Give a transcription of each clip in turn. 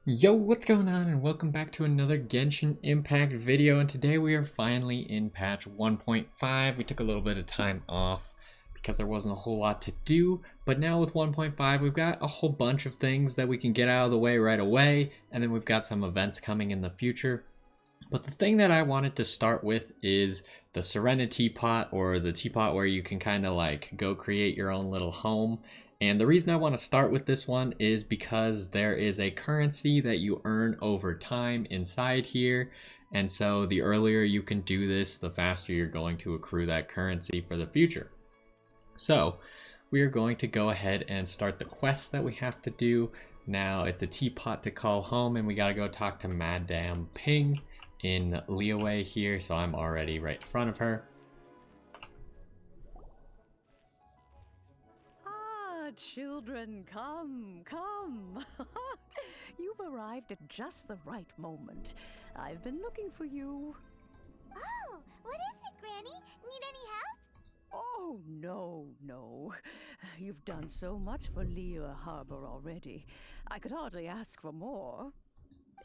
Yo, what's going on, and welcome back to another Genshin Impact video. And today we are finally in patch 1.5. We took a little bit of time off because there wasn't a whole lot to do, but now with 1.5 we've got a whole bunch of things that we can get out of the way right away, and then we've got some events coming in the future. But the thing that I wanted to start with is the Serenitea pot, or the teapot where you can kind of like go create your own little home. And the reason I want to start with this one is because there is a currency that you earn over time inside here. And so the earlier you can do this, the faster you're going to accrue that currency for the future. So we are going to go ahead and start the quest that we have to do. Now it's a teapot to call home, and we got to go talk to Madame Ping in Leeway here. So I'm already right in front of her. Children, come. You've arrived at just the right moment. I've been looking for you. Oh, what is it, Granny? Need any help? Oh, no. You've done so much for Liyue Harbor already. I could hardly ask for more.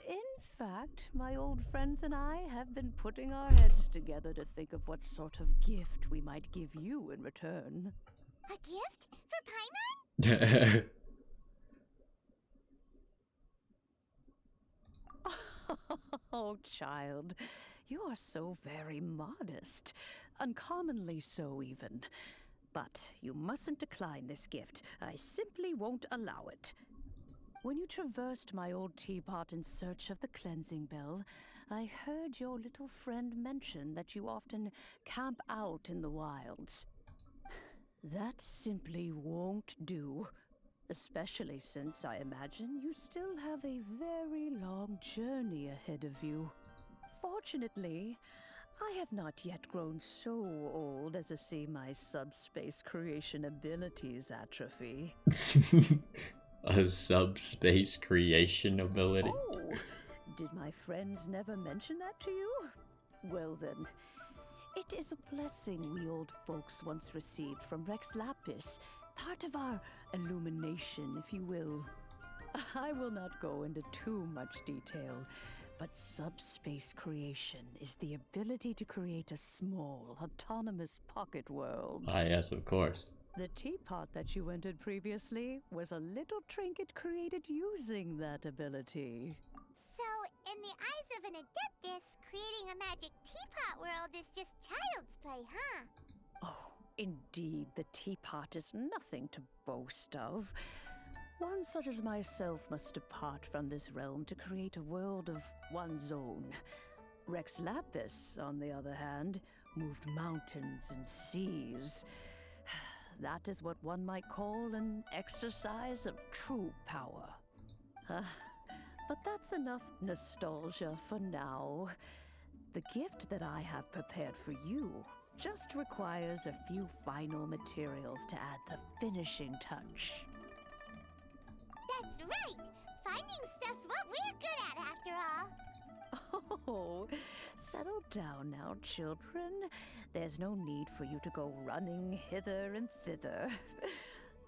In fact, my old friends and I have been putting our heads together to think of what sort of gift we might give you in return. A gift? For Paimon? Oh, child, you are so very modest. Uncommonly so, even. But you mustn't decline this gift. I simply won't allow it. When you traversed my old teapot in search of the cleansing bell, I heard your little friend mention that you often camp out in the wilds. That simply won't do. Especially since I imagine you still have a very long journey ahead of you. Fortunately, I have not yet grown so old as to see my subspace creation abilities atrophy. A subspace creation ability. Oh, did my friends never mention that to you? Well then, it is a blessing we old folks once received from Rex Lapis. Part of our illumination, if you will. I will not go into too much detail, but subspace creation is the ability to create a small, autonomous pocket world. Ah, yes, of course. The teapot that you entered previously was a little trinket created using that ability. So, in the eyes of an adeptus, creating a magic teapot world is just child's play, huh? Oh, indeed, the teapot is nothing to boast of. One such as myself must depart from this realm to create a world of one's own. Rex Lapis, on the other hand, moved mountains and seas. That is what one might call an exercise of true power. But that's enough nostalgia for now. The gift that I have prepared for you just requires a few final materials to add the finishing touch. That's right! Finding stuff's what we're good at, after all. Oh, settle down now, children. There's no need for you to go running hither and thither.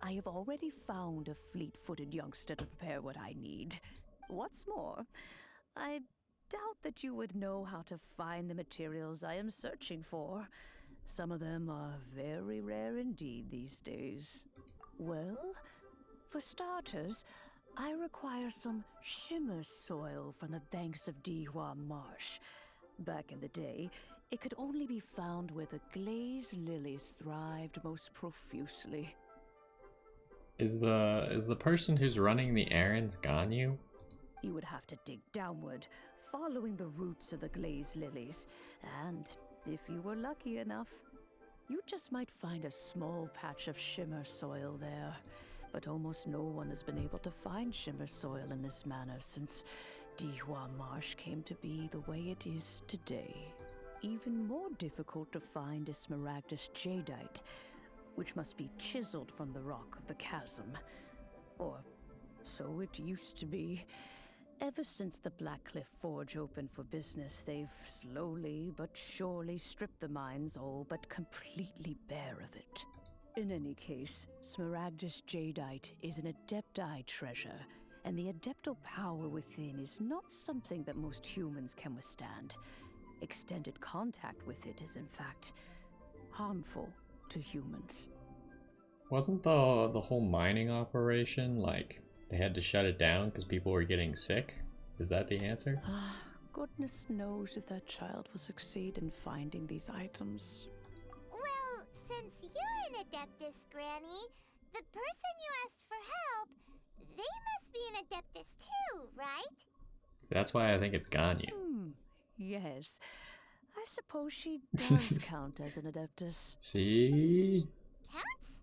I have already found a fleet-footed youngster to prepare what I need. What's more, I doubt that you would know how to find the materials I am searching for. Some of them are very rare indeed these days. Well, for starters, I require some shimmer soil from the banks of Dihua Marsh. Back in the day, it could only be found where the glazed lilies thrived most profusely. Is the person who's running the errands Ganyu? You would have to dig downward, following the roots of the glazed lilies, and if you were lucky enough, you just might find a small patch of shimmer soil there. But almost no one has been able to find shimmer soil in this manner since Dihua Marsh came to be the way it is today. Even more difficult to find is Smaragdus jadeite, which must be chiseled from the rock of the chasm. Or so it used to be. Ever since the Blackcliff Forge opened for business, they've slowly but surely stripped the mines all but completely bare of it. In any case, Smaragdus jadeite is an adepti treasure, and the adeptal power within is not something that most humans can withstand. Extended contact with it is, in fact, harmful to humans. Wasn't the whole mining operation like they had to shut it down because people were getting sick? Is that the answer? Goodness knows if that child will succeed in finding these items. Well, since you're an Adeptus, Granny, the person you asked for help, they must be an Adeptus too, right? So that's why I think it's Ganyu. Yes. I suppose she does count as an Adeptus. See? Counts?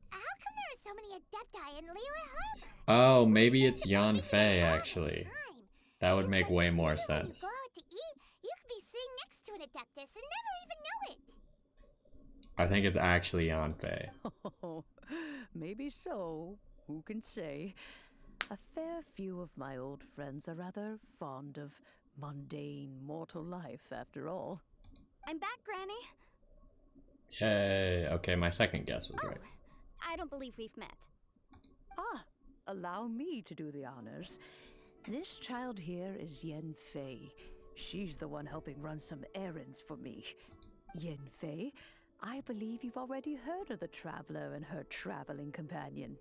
How come there are so many Adepti in Liyue Harbor? Oh, maybe it's Yanfei actually. That would make way more sense. When you go out to eat, you could be sitting next to an Adeptus and never even know it. I think it's actually Yanfei. Oh, maybe so. Who can say? A fair few of my old friends are rather fond of mundane mortal life, after all. I'm back, Granny. Yay. Okay, my second guess was right. I don't believe we've met. Allow me to do the honors. This child here is Yanfei. She's the one helping run some errands for me. Yanfei, I believe you've already heard of the traveler and her traveling companion.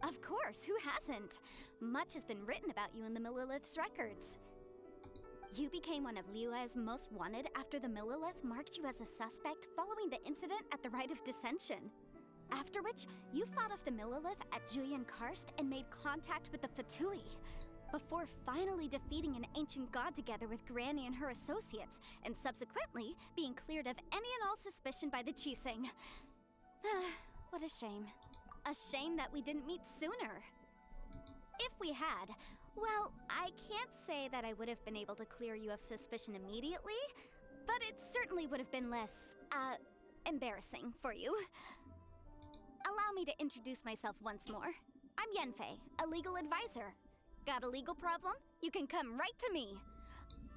Of course, who hasn't? Much has been written about you in the Millilith's records. You became one of Liyue's most wanted after the Millilith marked you as a suspect following the incident at the Rite of Dissension. After which, you fought off the Millilith at Julian Karst and made contact with the Fatui, before finally defeating an ancient god together with Granny and her associates, and subsequently being cleared of any and all suspicion by the Chiseng. What a shame. A shame that we didn't meet sooner. If we had, well, I can't say that I would have been able to clear you of suspicion immediately, but it certainly would have been less, embarrassing for you. Allow me to introduce myself once more. I'm Yanfei, a legal advisor. Got a legal problem? You can come right to me.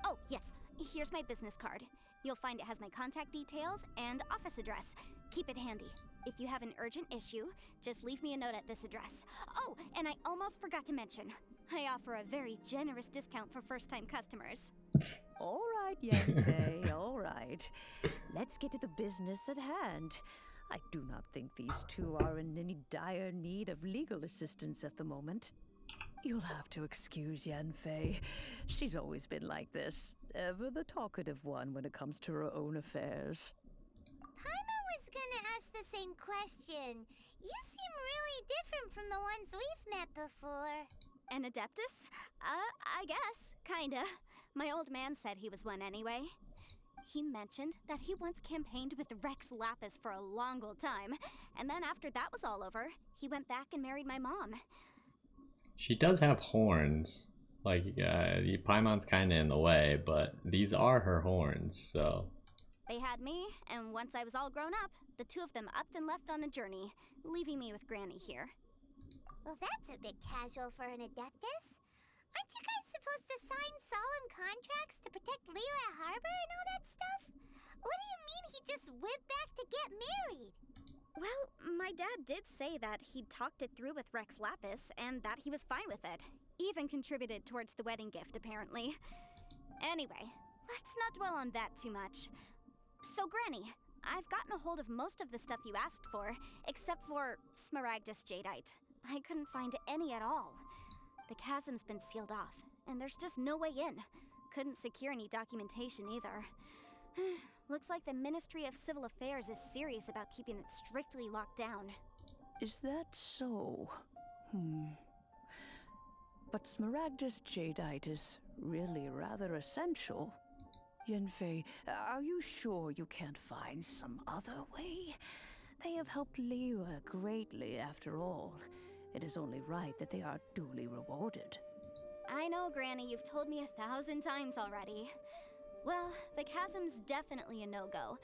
Oh, yes, here's my business card. You'll find it has my contact details and office address. Keep it handy. If you have an urgent issue, just leave me a note at this address. Oh, and I almost forgot to mention, I offer a very generous discount for first-time customers. All right, Yanfei, all right. Let's get to the business at hand. I do not think these two are in any dire need of legal assistance at the moment. You'll have to excuse Yanfei. She's always been like this, ever the talkative one when it comes to her own affairs. Paimon was gonna ask the same question. You seem really different from the ones we've met before. An Adeptus? I guess, kinda. My old man said he was one anyway. He mentioned that he once campaigned with Rex Lapis for a long old time, and then after that was all over, he went back and married my mom. She does have horns. Like, Paimon's kinda in the way, but these are her horns, so... They had me, and once I was all grown up, the two of them upped and left on a journey, leaving me with Granny here. Well, that's a bit casual for an Adeptus. Aren't you guys supposed to sign solemn contracts to protect Liyue Harbor and all that stuff? What do you mean he just went back to get married? Well, my dad did say that he'd talked it through with Rex Lapis, and that he was fine with it. Even contributed towards the wedding gift, apparently. Anyway, let's not dwell on that too much. So, Granny, I've gotten a hold of most of the stuff you asked for, except for Smaragdus Jadeite. I couldn't find any at all. The chasm's been sealed off, and there's just no way in. Couldn't secure any documentation either. Looks like the Ministry of Civil Affairs is serious about keeping it strictly locked down. Is that so? But Smaragdus Jadeite is really rather essential. Yanfei, are you sure you can't find some other way? They have helped Liyue greatly, after all. It is only right that they are duly rewarded. I know, Granny, you've told me 1,000 times already. Well, the chasm's definitely a no-go,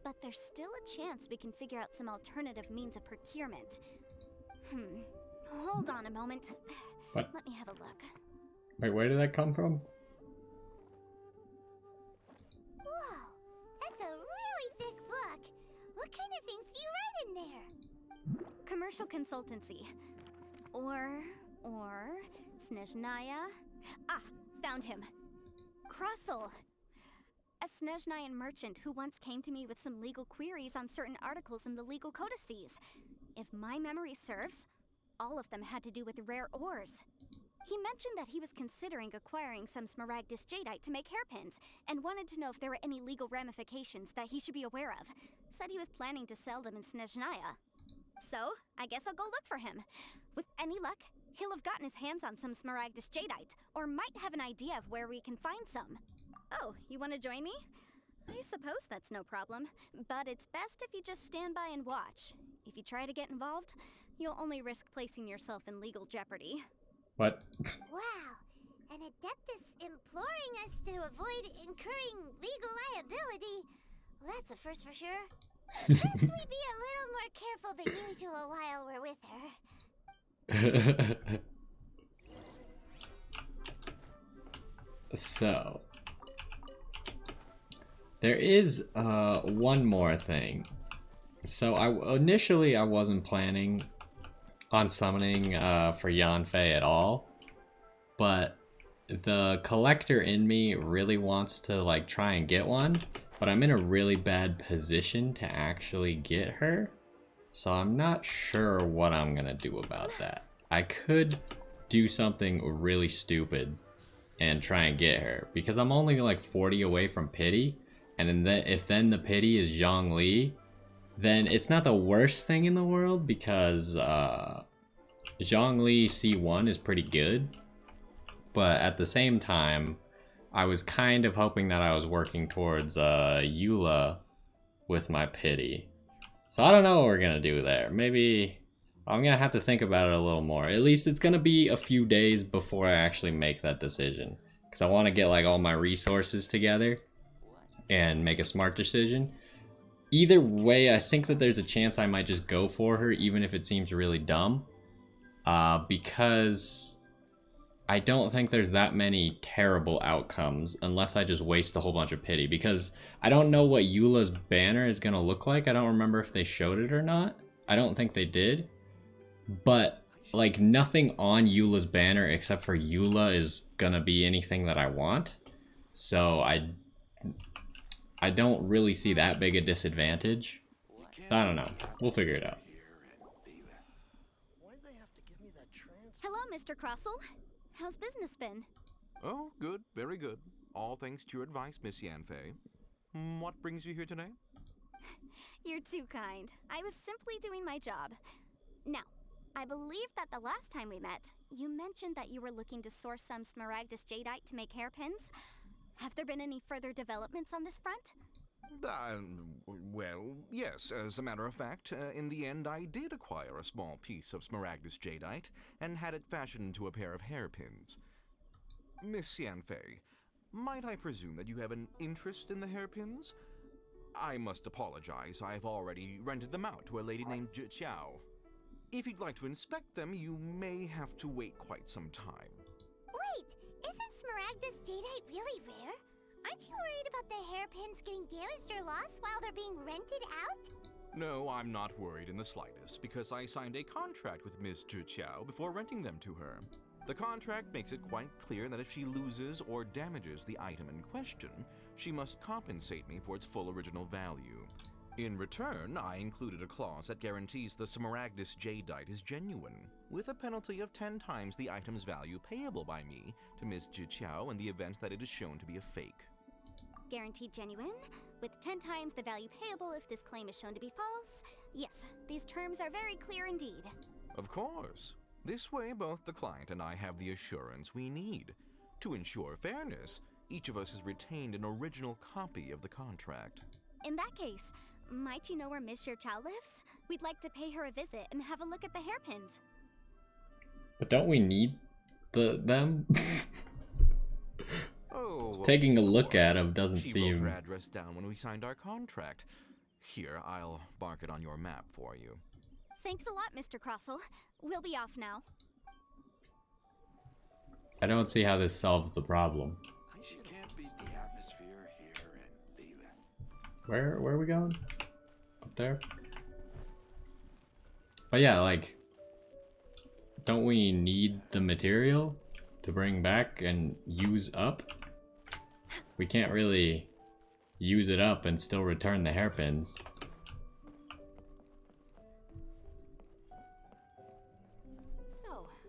but there's still a chance we can figure out some alternative means of procurement. Hold on a moment. What? Let me have a look. Wait, where did that come from? Whoa, that's a really thick book. What kind of things do you write in there? Commercial consultancy. Or Snezhnaya? Ah, found him. Crossel. A Snezhnayan merchant who once came to me with some legal queries on certain articles in the legal codices. If my memory serves, all of them had to do with rare ores. He mentioned that he was considering acquiring some Smaragdus jadeite to make hairpins, and wanted to know if there were any legal ramifications that he should be aware of. Said he was planning to sell them in Snezhnaya. So, I guess I'll go look for him. With any luck, he'll have gotten his hands on some Smaragdus jadeite, or might have an idea of where we can find some. Oh, you want to join me? I suppose that's no problem, but it's best if you just stand by and watch. If you try to get involved, you'll only risk placing yourself in legal jeopardy. What? Wow, an Adeptus imploring us to avoid incurring legal liability. Well, that's a first for sure. Best we be a little more careful than usual while we're with her. So, there is one more thing. So initially I wasn't planning on summoning for Yanfei at all, but the collector in me really wants to like try and get one, but I'm in a really bad position to actually get her, so I'm not sure what I'm gonna do about that. I could do something really stupid and try and get her, because I'm only like 40 away from pity, and then if then the pity is Zhongli, then it's not the worst thing in the world, because Zhongli C1 is pretty good, but at the same time, I was kind of hoping that I was working towards Eula with my pity. So I don't know what we're gonna do there. Maybe I'm gonna have to think about it a little more. At least it's gonna be a few days before I actually make that decision, because I want to get like all my resources together and make a smart decision. Either way, I think that there's a chance I might just go for her, even if it seems really dumb, because I don't think there's that many terrible outcomes unless I just waste a whole bunch of pity, because I don't know what Eula's banner is going to look like. I don't remember if they showed it or not. I don't think they did. But like nothing on Eula's banner except for Eula is going to be anything that I want. So I don't really see that big a disadvantage. I don't know. We'll figure it out. Hello, Mr. Crossel. How's business been? Oh, good, very good. All thanks to your advice, Miss Yanfei. What brings you here today? You're too kind. I was simply doing my job. Now, I believe that the last time we met, you mentioned that you were looking to source some Smaragdus jadeite to make hairpins. Have there been any further developments on this front? Well, yes. As a matter of fact, in the end, I did acquire a small piece of Smaragdus jadeite and had it fashioned into a pair of hairpins. Miss Yanfei, might I presume that you have an interest in the hairpins? I must apologize. I've already rented them out to a lady named Chiao. If you'd like to inspect them, you may have to wait quite some time. Wait, isn't Smaragdus jadeite really rare? Aren't you worried about the hairpins getting damaged or lost while they're being rented out? No, I'm not worried in the slightest, because I signed a contract with Ms. Chiao before renting them to her. The contract makes it quite clear that if she loses or damages the item in question, she must compensate me for its full original value. In return, I included a clause that guarantees the Smaragdus jadeite is genuine, with a penalty of 10 times the item's value payable by me to Ms. Chiao in the event that it is shown to be a fake. Guaranteed genuine, with 10 times the value payable if this claim is shown to be false. Yes, these terms are very clear indeed. Of course. This way, both the client and I have the assurance we need. To ensure fairness, each of us has retained an original copy of the contract. In that case, might you know where Miss Chiao lives? We'd like to pay her a visit and have a look at the hairpins. But don't we need them? Oh, taking a look course. at them doesn't She seem... wrote her address down when we signed our contract. Here, I'll mark it on your map for you. Thanks a lot, Mr. Crossel. We'll be off now. I don't see how this solves the problem. You can't beat the atmosphere here and leave it. Where are we going? Up there? But yeah, like, don't we need the material? to bring back and use up. We can't really use it up and still return the hairpins.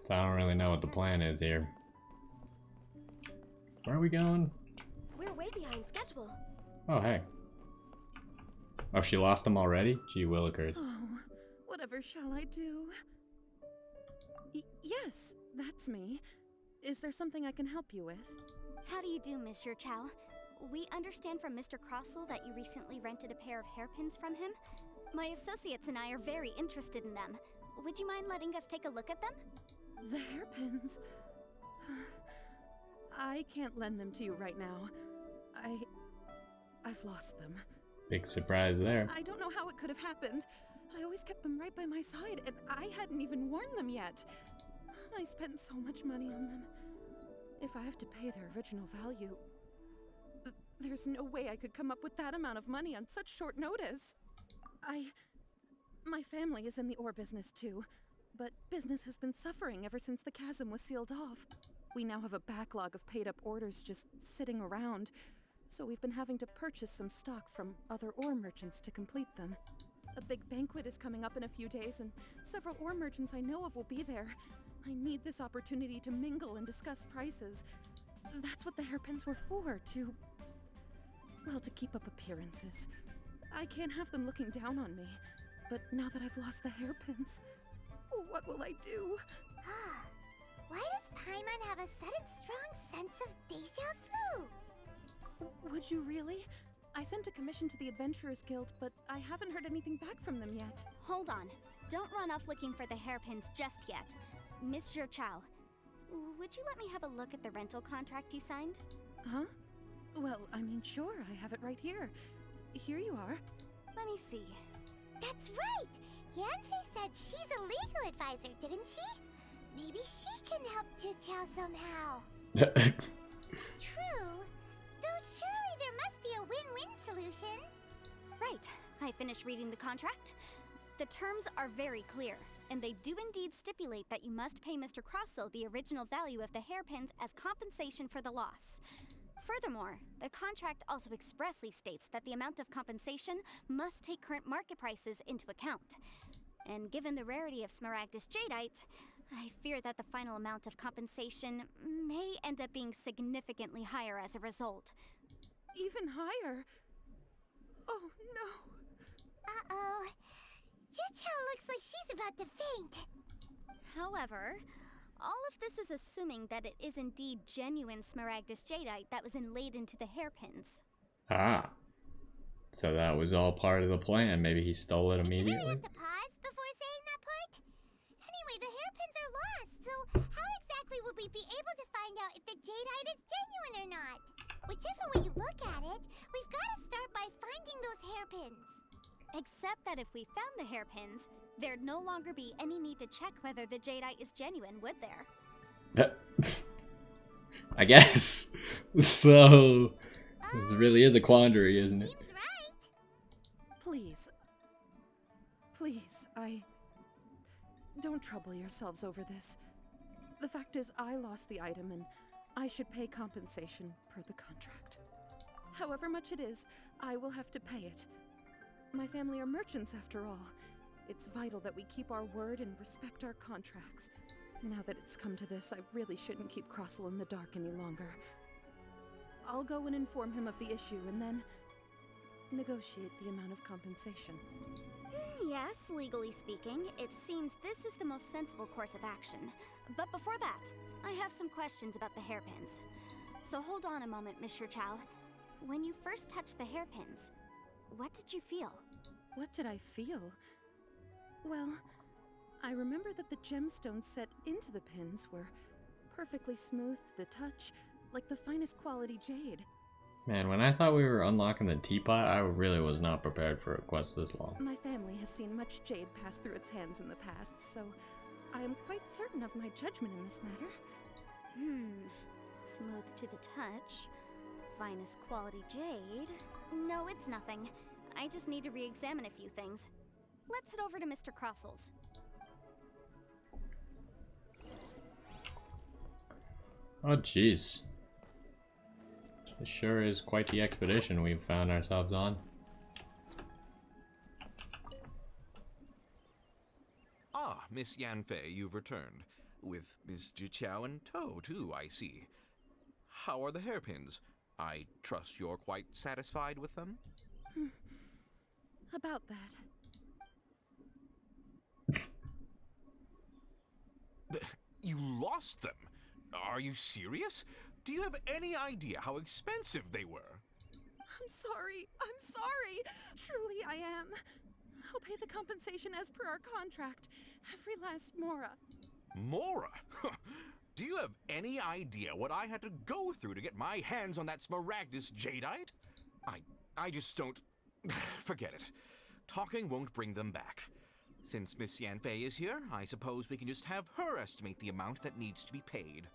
So I don't really know what the plan is here. Where are we going? We're way behind schedule. Oh, hey. Oh, she lost them already? Gee willikers. Oh, whatever shall I do? Yes, that's me. Is there something I can help you with? How do you do, Monsieur Chow? We understand from Mr. Crossell that you recently rented a pair of hairpins from him. My associates and I are very interested in them. Would you mind letting us take a look at them? The hairpins? I can't lend them to you right now. I've lost them. Big surprise there. I don't know how it could have happened. I always kept them right by my side, and I hadn't even worn them yet. I spent so much money on them. If I have to pay their original value, there's no way I could come up with that amount of money on such short notice. My family is in the ore business too, but business has been suffering ever since the chasm was sealed off. We now have a backlog of paid-up orders just sitting around, so we've been having to purchase some stock from other ore merchants to complete them. A big banquet is coming up in a few days, and several ore merchants I know of will be there. I need this opportunity to mingle and discuss prices. That's what the hairpins were for, to keep up appearances. I can't have them looking down on me, but now that I've lost the hairpins, what will I do? Why does Paimon have a sudden strong sense of deja vu? Would you really? I sent a commission to the Adventurers Guild, but I haven't heard anything back from them yet. Hold on. Don't run off looking for the hairpins just yet. Monsieur Chow, would you let me have a look at the rental contract you signed? Huh? Well, I mean, sure, I have it right here. Here you are. Let me see. That's right! Yanfei said she's a legal advisor, didn't she? Maybe she can help Juqiao somehow. True. Though surely there must be a win-win solution. Right. I finished reading the contract. The terms are very clear, and they do indeed stipulate that you must pay Mr. Crossell the original value of the hairpins as compensation for the loss. Furthermore, the contract also expressly states that the amount of compensation must take current market prices into account. And given the rarity of Smaragdus Jadeite, I fear that the final amount of compensation may end up being significantly higher as a result. Even higher? Oh, no. Uh-oh. Juqiao looks like she's about to faint. However, all of this is assuming that it is indeed genuine Smaragdus Jadeite that was inlaid into the hairpins. Ah. So that was all part of the plan. Maybe he stole it Did you immediately? really have to pause before saying that part? Anyway, the hairpins are lost, so how exactly would we be able to find out if the jadeite is genuine or not? Whichever way you look at it, we've got to start by finding those hairpins. Except that if we found the hairpins, there'd no longer be any need to check whether the jadeite is genuine, would there? I guess. So, this really is a quandary, isn't it? Seems right. Please, don't trouble yourselves over this. The fact is, I lost the item and I should pay compensation per the contract. However much it is, I will have to pay it. My family are merchants after all. It's vital that we keep our word and respect our contracts. Now that it's come to this, I really shouldn't keep Crossell in the dark any longer. I'll go and inform him of the issue and then negotiate the amount of compensation. Yes, legally speaking, it seems this is the most sensible course of action. But before that, I have some questions about the hairpins. So hold on a moment, Monsieur Chow. When you first touched the hairpins, what did you feel? What did I feel? Well, I remember that the gemstones set into the pins were perfectly smooth to the touch, like the finest quality jade. Man, when I thought we were unlocking the teapot, I really was not prepared for a quest this long. My family has seen much jade pass through its hands in the past, so I am quite certain of my judgment in this matter. Smooth to the touch. Finest quality jade. No, it's nothing. I just need to re-examine a few things. Let's head over to Mr. Crossell's. Oh, jeez. This sure is quite the expedition we've found ourselves on. Ah, Miss Yanfei, you've returned. With Miss Jiqiao in tow, too, I see. How are the hairpins? I trust you're quite satisfied with them? About that. You lost them? Are you serious? Do you have any idea how expensive they were? I'm sorry. I'm sorry. Truly, I am. I'll pay the compensation as per our contract. Every last mora. Mora? Do you have any idea what I had to go through to get my hands on that Smaragdus jadeite? I just don't... Forget it. Talking won't bring them back. Since Miss Yanfei is here, I suppose we can just have her estimate the amount that needs to be paid.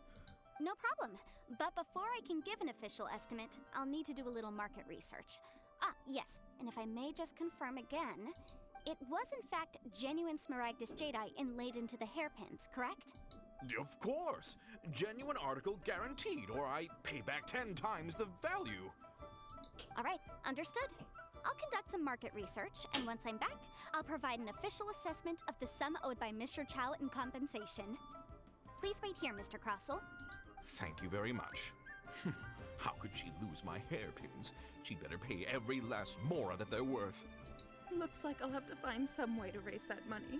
No problem. But before I can give an official estimate, I'll need to do a little market research. Ah, yes, and if I may just confirm again, it was in fact genuine Smaragdus jadeite inlaid into the hairpins, correct? Of course. Genuine article guaranteed, or I pay back 10 times the value. All right, understood. I'll conduct some market research, and once I'm back, I'll provide an official assessment of the sum owed by Mr. Chow in compensation. Please wait here, Mr. Crossell. Thank you very much. How could she lose my hairpins? She'd better pay every last mora that they're worth. Looks like I'll have to find some way to raise that money.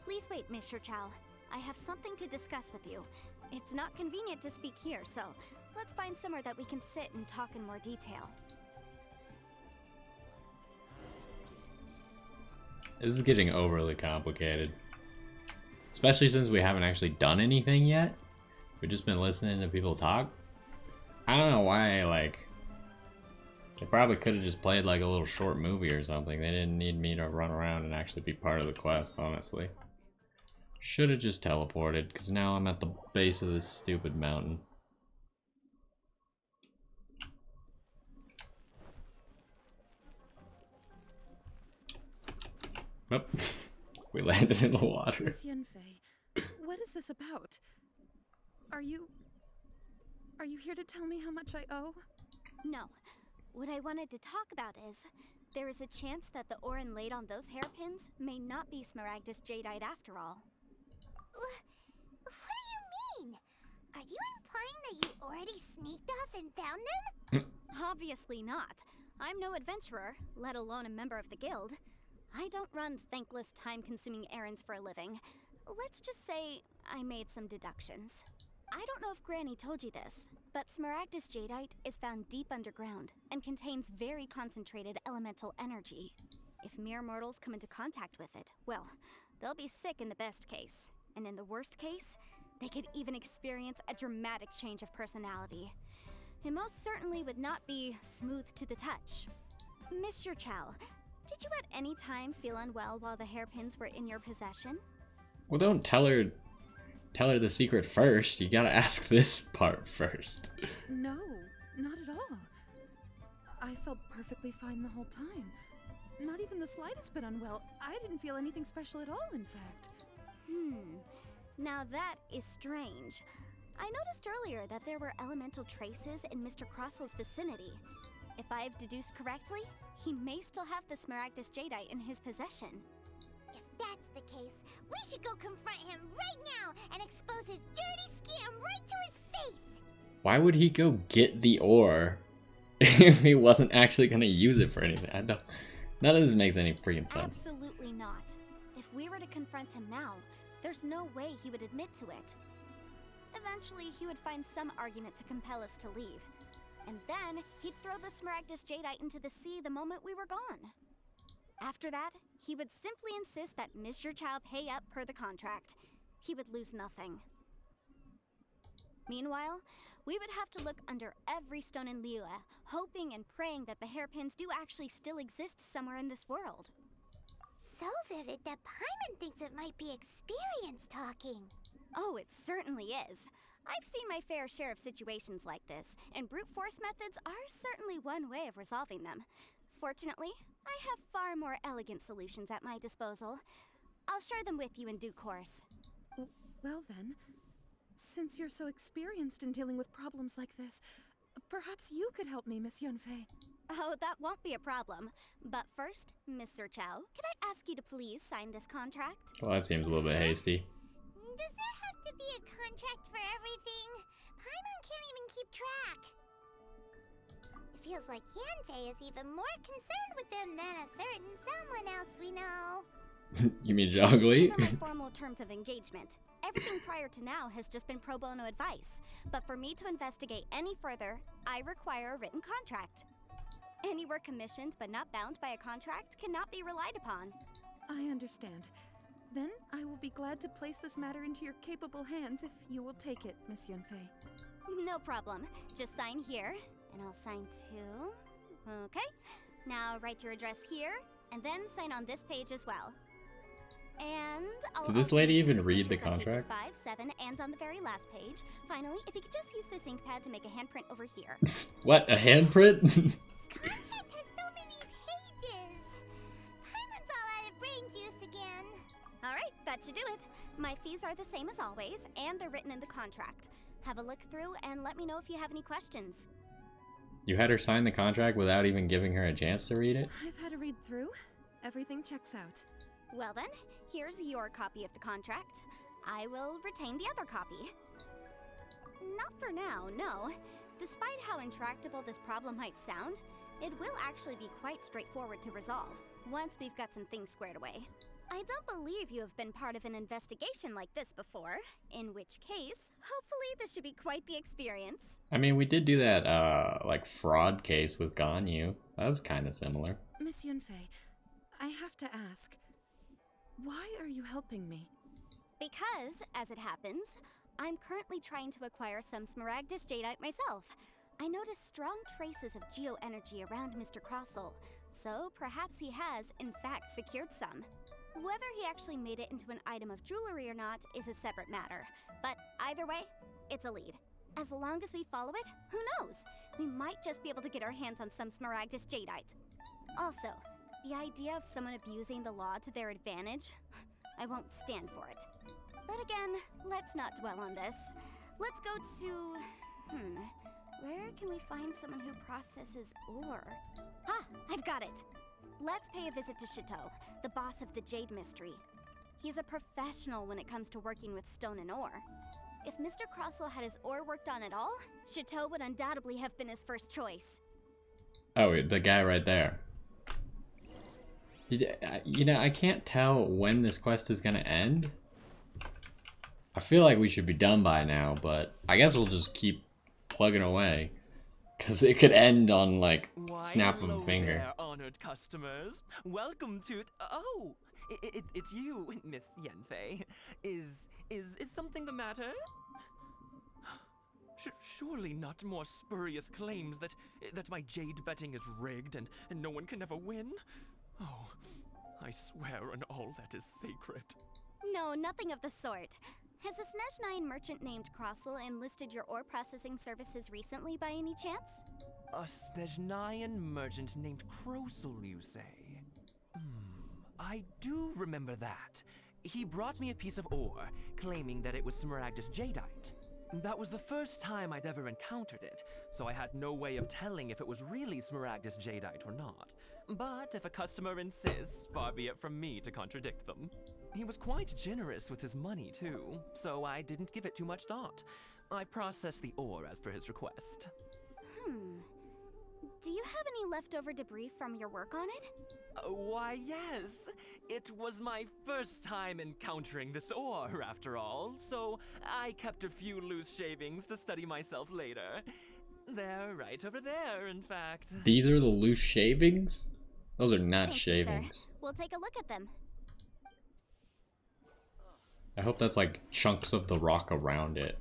Please wait, Mr. Chow. I have something to discuss with you. It's not convenient to speak here, so let's find somewhere that we can sit and talk in more detail. This is getting overly complicated. Especially since we haven't actually done anything yet. We've just been listening to people talk. I don't know why, like... They probably could have just played like a little short movie or something. They didn't need me to run around and actually be part of the quest, honestly. Should have just teleported, because now I'm at the base of this stupid mountain. Oh, we landed in the water. Miss Yanfei, what is this about? Are you here to tell me how much I owe? No. What I wanted to talk about is, there is a chance that the ore inlaid on those hairpins may not be Smaragdus jadeite after all. What do you mean? Are you implying that you already sneaked off and found them? Obviously not. I'm no adventurer, let alone a member of the guild. I don't run thankless, time-consuming errands for a living. Let's just say I made some deductions. I don't know if Granny told you this, but Smaragdus jadeite is found deep underground and contains very concentrated elemental energy. If mere mortals come into contact with it, well, they'll be sick in the best case. And in the worst case, they could even experience a dramatic change of personality. It most certainly would not be smooth to the touch. Mr. Chow, did you at any time feel unwell while the hairpins were in your possession? Well, don't tell her the secret first. You gotta ask this part first. No, not at all. I felt perfectly fine the whole time. Not even the slightest bit unwell. I didn't feel anything special at all, in fact. Now that is strange. I noticed earlier that there were elemental traces in Mr. Crossell's vicinity. If I've deduced correctly, he may still have the Smaragdus jadeite in his possession. If that's the case, we should go confront him right now and expose his dirty scam right to his face! Why would he go get the ore if he wasn't actually gonna use it for anything? I don't... None of this makes any freaking sense. Absolutely not. If we were to confront him now, there's no way he would admit to it. Eventually, he would find some argument to compel us to leave. And then, he'd throw the Smaragdus jadeite into the sea the moment we were gone. After that, he would simply insist that Mr. Chow pay up per the contract. He would lose nothing. Meanwhile, we would have to look under every stone in Liyue, hoping and praying that the hairpins do actually still exist somewhere in this world. So vivid that Paimon thinks it might be experience talking. Oh, it certainly is. I've seen my fair share of situations like this, and brute force methods are certainly one way of resolving them. Fortunately, I have far more elegant solutions at my disposal. I'll share them with you in due course. Well then, Since you're so experienced in dealing with problems like this, perhaps you could help me, Miss Yanfei. Oh, that won't be a problem. But first, Mr. Chow, could I ask you to please sign this contract? Well, that seems a little bit hasty. Does there have to be a contract for everything? Paimon can't even keep track. It feels like Yanfei is even more concerned with them than a certain someone else we know. You mean Joggly? These are my formal terms of engagement. Everything prior to now has just been pro bono advice. But for me to investigate any further, I require a written contract. Any work commissioned but not bound by a contract cannot be relied upon. I understand. Then I will be glad to place this matter into your capable hands if you will take it, Miss Yanfei. No problem. Just sign here, and I'll sign too. Okay. Now write your address here, and then sign on this page as well. And I'll Did this also lady need even your read the signatures on pages contract? 5, 7, and on the very last page. Finally, if you could just use this ink pad to make a handprint over here. What, a handprint? Contract has so many pages. Paimon's all out of brain juice again. Alright, that should do it. My fees are the same as always, and they're written in the contract. Have a look through and let me know if you have any questions. You had her sign the contract without even giving her a chance to read it? I've had a read through. Everything checks out. Well then, here's your copy of the contract. I will retain the other copy. Not for now, no. Despite how intractable this problem might sound, it will actually be quite straightforward to resolve, once we've got some things squared away. I don't believe you have been part of an investigation like this before, in which case, hopefully this should be quite the experience. I mean, we did do that, like, fraud case with Ganyu. That was kind of similar. Miss Yanfei, I have to ask, why are you helping me? Because, as it happens, I'm currently trying to acquire some Smaragdus Jadeite myself. I noticed strong traces of geoenergy around Mr. Crossel, so perhaps he has, in fact, secured some. Whether he actually made it into an item of jewelry or not is a separate matter, but either way, it's a lead. As long as we follow it, who knows? We might just be able to get our hands on some Smaragdus Jadeite. Also, the idea of someone abusing the law to their advantage, I won't stand for it. But again, let's not dwell on this. Let's go to... where can we find someone who processes ore? Ha! I've got it! Let's pay a visit to Chateau, the boss of the Jade Mystery. He's a professional when it comes to working with stone and ore. If Mr. Crossel had his ore worked on at all, Chateau would undoubtedly have been his first choice. Oh, the guy right there. You know, I can't tell when this quest is gonna end. I feel like we should be done by now, but I guess we'll just keep plugging away. Because it could end on, like, snap of a finger. There, honored customers. Welcome to... Oh! It's you, Miss Yanfei. Is something the matter? Surely not more spurious claims that my jade betting is rigged and no one can ever win? Oh, I swear on all that is sacred. No, nothing of the sort. Has a Snezhnine merchant named Crossel enlisted your ore processing services recently by any chance? A Snezhnine merchant named Crossel, you say? I do remember that. He brought me a piece of ore, claiming that it was Smaragdus Jadeite. That was the first time I'd ever encountered it, so I had no way of telling if it was really Smaragdus Jadeite or not. But if a customer insists, far be it from me to contradict them. He was quite generous with his money, too, so I didn't give it too much thought. I processed the ore as per his request. Do you have any leftover debris from your work on it? Why, yes. It was my first time encountering this ore, after all, so I kept a few loose shavings to study myself later. They're right over there, in fact. These are the loose shavings? Those are not Thank you, shavings. sir. We'll take a look at them. I hope that's like chunks of the rock around it.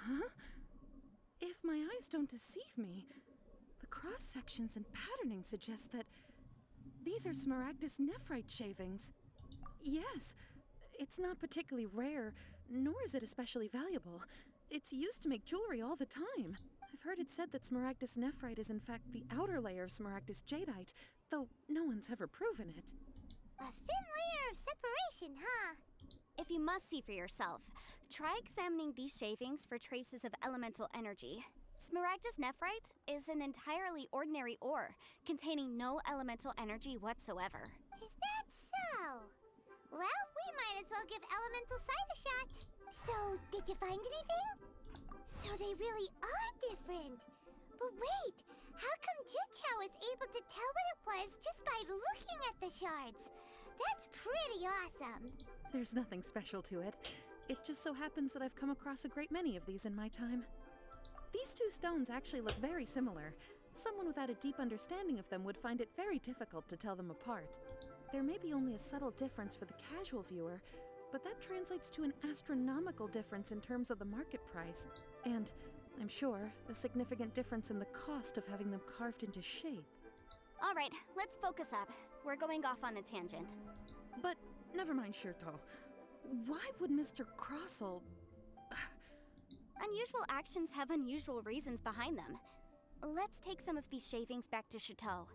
Huh? If my eyes don't deceive me, the cross-sections and patterning suggest that these are Smaragdus nephrite shavings. Yes, it's not particularly rare, nor is it especially valuable. It's used to make jewelry all the time. I've heard it said that Smaragdus nephrite is in fact the outer layer of Smaragdus jadeite, though no one's ever proven it. A thin layer of separation, huh? If you must see for yourself, try examining these shavings for traces of elemental energy. Smaragdus nephrite is an entirely ordinary ore, containing no elemental energy whatsoever. Is that so? Well, we might as well give elemental sight a shot. So, did you find anything? So they really are different. But wait, how come Jichao was able to tell what it was just by looking at the shards? That's pretty awesome. There's nothing special to it. It just so happens that I've come across a great many of these in my time. These two stones actually look very similar. Someone without a deep understanding of them would find it very difficult to tell them apart. There may be only a subtle difference for the casual viewer, but that translates to an astronomical difference in terms of the market price. And, I'm sure, a significant difference in the cost of having them carved into shape. All right, let's focus up. We're going off on a tangent. But, never mind, Shirto. Why would Mr. Crossell... Unusual actions have unusual reasons behind them. Let's take some of these shavings back to Chateau.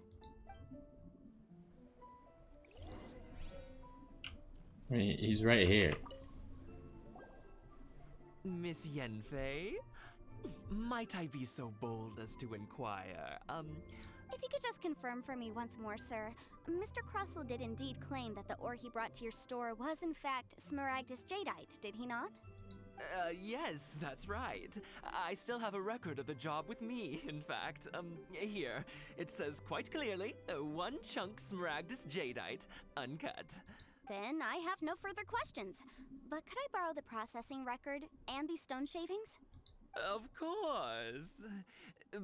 He's right here. Miss Yanfei? Might I be so bold as to inquire, If you could just confirm for me once more, sir. Mr. Crossell did indeed claim that the ore he brought to your store was in fact Smaragdus jadeite, did he not? Yes, that's right. I still have a record of the job with me, in fact. Here. It says quite clearly, 1 chunk Smaragdus jadeite, uncut. Then I have no further questions. But could I borrow the processing record and these stone shavings? Of course.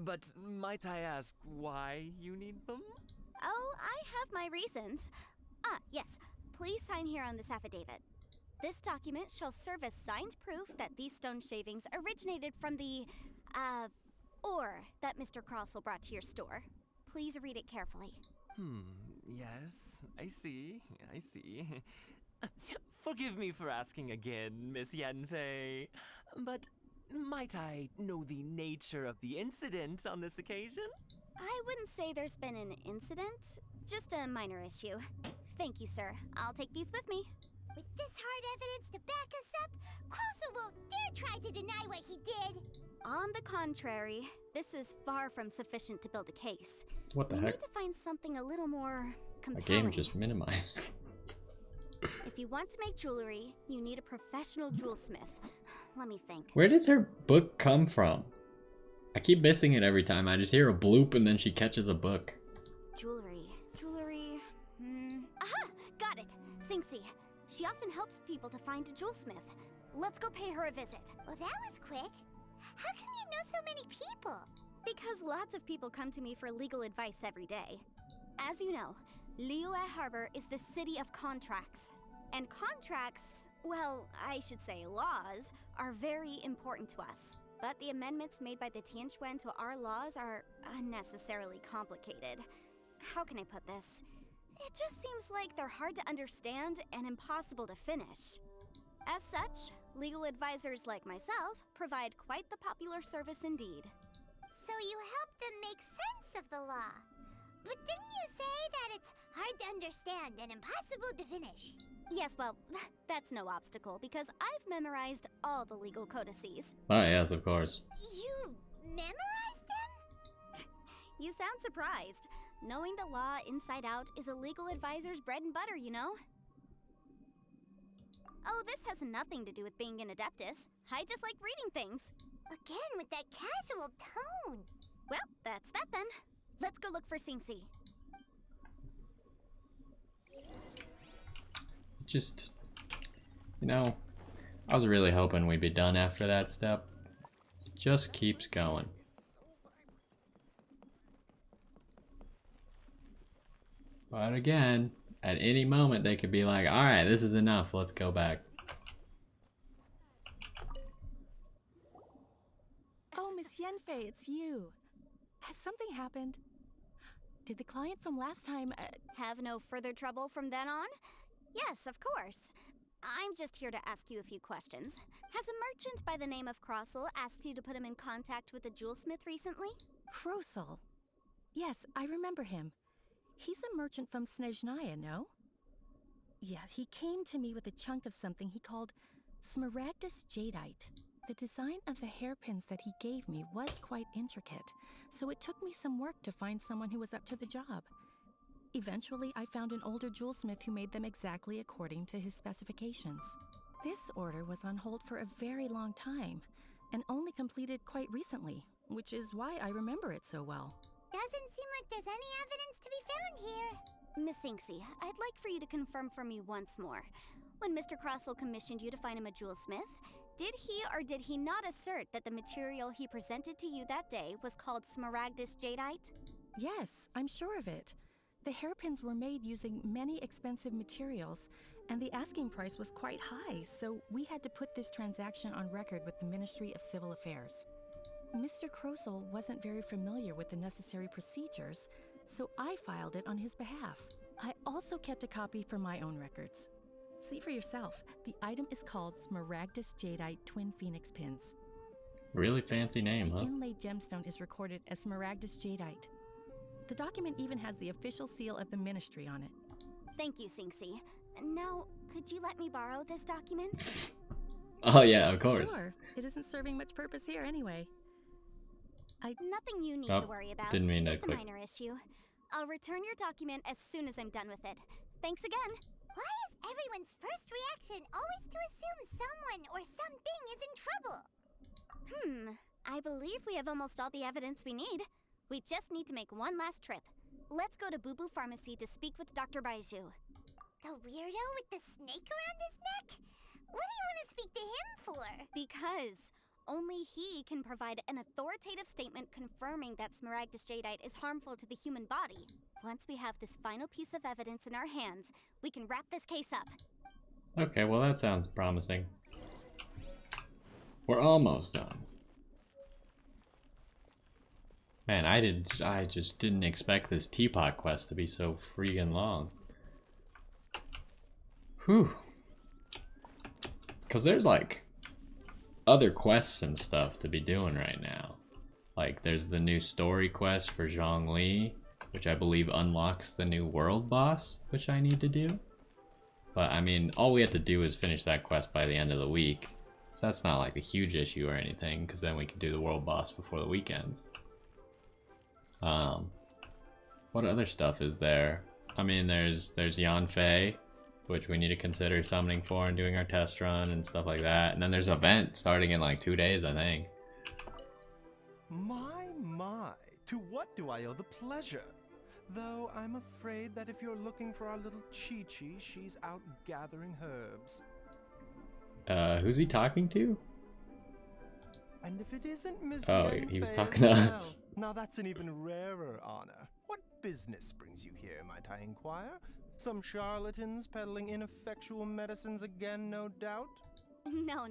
But might I ask why you need them? Oh, I have my reasons. Yes. Please sign here on this affidavit. This document shall serve as signed proof that these stone shavings originated from the, ore that Mr. Crossell brought to your store. Please read it carefully. Yes, I see. Forgive me for asking again, Miss Yanfei, but might I know the nature of the incident on this occasion? I wouldn't say there's been an incident, just a minor issue. Thank you, sir. I'll take these with me. With this hard evidence to back us up, Crossell won't dare try to deny what he did. On the contrary, this is far from sufficient to build a case. What the We heck? need to find something a little more My compelling. game just minimized. If you want to make jewelry, you need a professional jewelsmith. Let me think. Where does her book come from? I keep missing it every time. I just hear a bloop and then she catches a book. Jewelry. Aha! Got it! Singxi. She often helps people to find a jewelsmith. Let's go pay her a visit. Well, that was quick. How come you know so many people? Because lots of people come to me for legal advice every day. As you know, Liyue Harbor is the city of contracts. And contracts, well, I should say laws, are very important to us. But the amendments made by the Tianquan to our laws are unnecessarily complicated. How can I put this? It just seems like they're hard to understand and impossible to finish. As such, legal advisors like myself provide quite the popular service indeed. So you help them make sense of the law. But didn't you say that it's hard to understand and impossible to finish? Yes, well, that's no obstacle because I've memorized all the legal codices. Oh yes, of course. You memorized them? You sound surprised. Knowing the law inside out is a legal advisor's bread and butter, you know? Oh, this has nothing to do with being an adeptus. I just like reading things. Again with that casual tone. Well, that's that then. Let's go look for Singxi. Just, you know, I was really hoping we'd be done after that step. It just keeps going. But again, at any moment they could be like, alright, this is enough, let's go back. Oh, Miss Yanfei, it's you. Has something happened? Did the client from last time, Have no further trouble from then on? Yes, of course. I'm just here to ask you a few questions. Has a merchant by the name of Crossell asked you to put him in contact with a jewelsmith recently? Crossell? Yes, I remember him. He's a merchant from Snezhnaya, no? Yeah, he came to me with a chunk of something he called Smaragdus Jadeite. The design of the hairpins that he gave me was quite intricate, so it took me some work to find someone who was up to the job. Eventually, I found an older jewelsmith who made them exactly according to his specifications. This order was on hold for a very long time, and only completed quite recently, which is why I remember it so well. Doesn't seem like there's any evidence to be found here. Miss Inksy, I'd like for you to confirm for me once more. When Mr. Crossell commissioned you to find him a jewelsmith, did he or did he not assert that the material he presented to you that day was called Smaragdus Jadeite? Yes, I'm sure of it. The hairpins were made using many expensive materials, and the asking price was quite high, so we had to put this transaction on record with the Ministry of Civil Affairs. Mr. Crossell wasn't very familiar with the necessary procedures, so I filed it on his behalf. I also kept a copy for my own records. See for yourself, the item is called Smaragdus Jadeite Twin Phoenix Pins. Really fancy name, The huh? inlaid gemstone is recorded as Smaragdus Jadeite. The document even has the official seal of the ministry on it. Thank you, Sinksy. Now, could you let me borrow this document? Oh yeah, of course. Sure, it isn't serving much purpose here anyway. Nothing you need Oh, to worry about. didn't mean to Just a click. minor issue. I'll return your document as soon as I'm done with it. Thanks again. Why is everyone's first reaction always to assume someone or something is in trouble? I believe we have almost all the evidence we need. We just need to make one last trip. Let's go to Boo Boo Pharmacy to speak with Dr. Baiju. The weirdo with the snake around his neck? What do you want to speak to him for? Because only he can provide an authoritative statement confirming that Smaragdus Jadeite is harmful to the human body. Once we have this final piece of evidence in our hands, we can wrap this case up. Okay, well that sounds promising. We're almost done. Man, I just didn't expect this teapot quest to be so freaking long. Whew. Cause there's like other quests and stuff to be doing right now. Like there's the new story quest for Zhongli, which I believe unlocks the new world boss, which I need to do. But I mean, all we have to do is finish that quest by the end of the week. So that's not like a huge issue or anything, because then we can do the world boss before the weekends. What other stuff is there? I mean, there's Yanfei, which we need to consider summoning for and doing our test run and stuff like that. And then there's an event starting in like 2 days, I think. My, to what do I owe the pleasure? Though I'm afraid that if you're looking for our little Chi-Chi, she's out gathering herbs. Who's he talking to? And if it isn't Miss Oh, Yanfei he was as talking to well, us. now that's an even rarer honor. What business brings you here, might I inquire? Some charlatans peddling ineffectual medicines again, no doubt? No.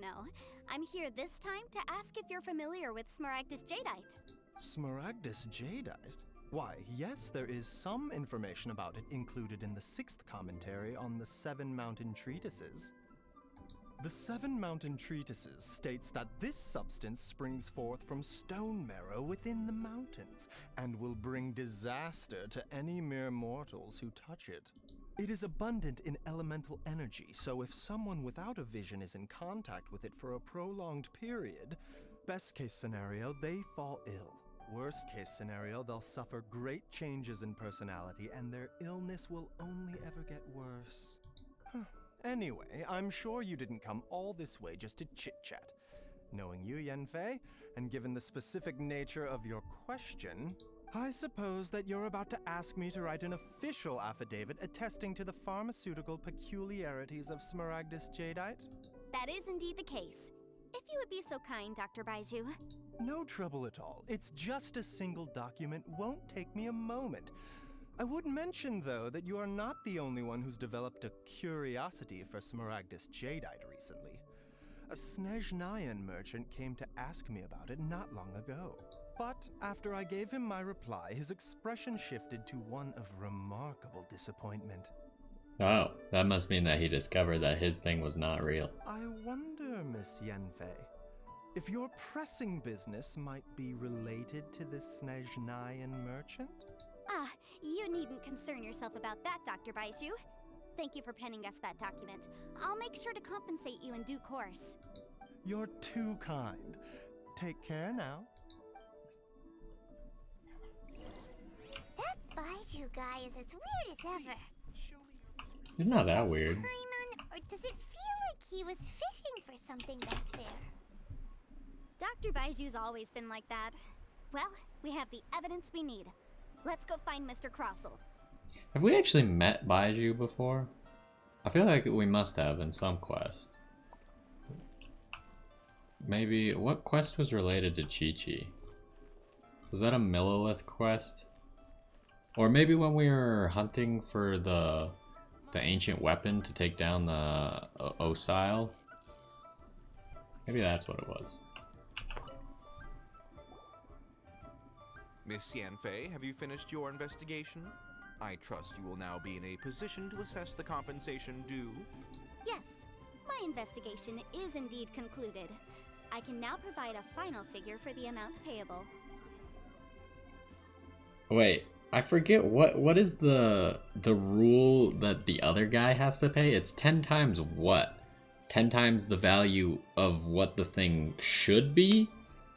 I'm here this time to ask if you're familiar with Smaragdus Jadeite. Smaragdus Jadeite? Why, yes, there is some information about it included in the 6th commentary on the 7 Mountain Treatises. The 7 Mountain Treatises states that this substance springs forth from stone marrow within the mountains, and will bring disaster to any mere mortals who touch it. It is abundant in elemental energy, so if someone without a vision is in contact with it for a prolonged period, best case scenario, they fall ill. Worst case scenario, they'll suffer great changes in personality, and their illness will only ever get worse. Anyway, I'm sure you didn't come all this way just to chit-chat. Knowing you, Yanfei, and given the specific nature of your question, I suppose that you're about to ask me to write an official affidavit attesting to the pharmaceutical peculiarities of Smaragdus Jadeite? That is indeed the case. If you would be so kind, Dr. Baiju. No trouble at all. It's just a single document, won't take me a moment. I would mention, though, that you are not the only one who's developed a curiosity for Smaragdus Jadeite recently. A Snezhnayan merchant came to ask me about it not long ago. But after I gave him my reply, his expression shifted to one of remarkable disappointment. Oh, that must mean that he discovered that his thing was not real. I wonder, Miss Yanfei, if your pressing business might be related to this Snezhnayan merchant? Ah, you needn't concern yourself about that, Dr. Baizhu. Thank you for penning us that document. I'll make sure to compensate you in due course. You're too kind. Take care now. That Baiju guy is as weird as ever. He's not that weird. Paimon, or does it feel like he was fishing for something back there? Dr. Baiju's always been like that. Well, we have the evidence we need. Let's go find Mr. Crossell. Have we actually met Baiju before? I feel like we must have in some quest. Maybe, what quest was related to Chi-Chi? Was that a Millilith quest? Or maybe when we were hunting for the ancient weapon to take down the Osile? Maybe that's what it was. Miss Yanfei, have you finished your investigation? I trust you will now be in a position to assess the compensation due. Yes, my investigation is indeed concluded. I can now provide a final figure for the amount payable. Wait, I forget what is the rule that the other guy has to pay? It's 10 times what? 10 times the value of what the thing should be?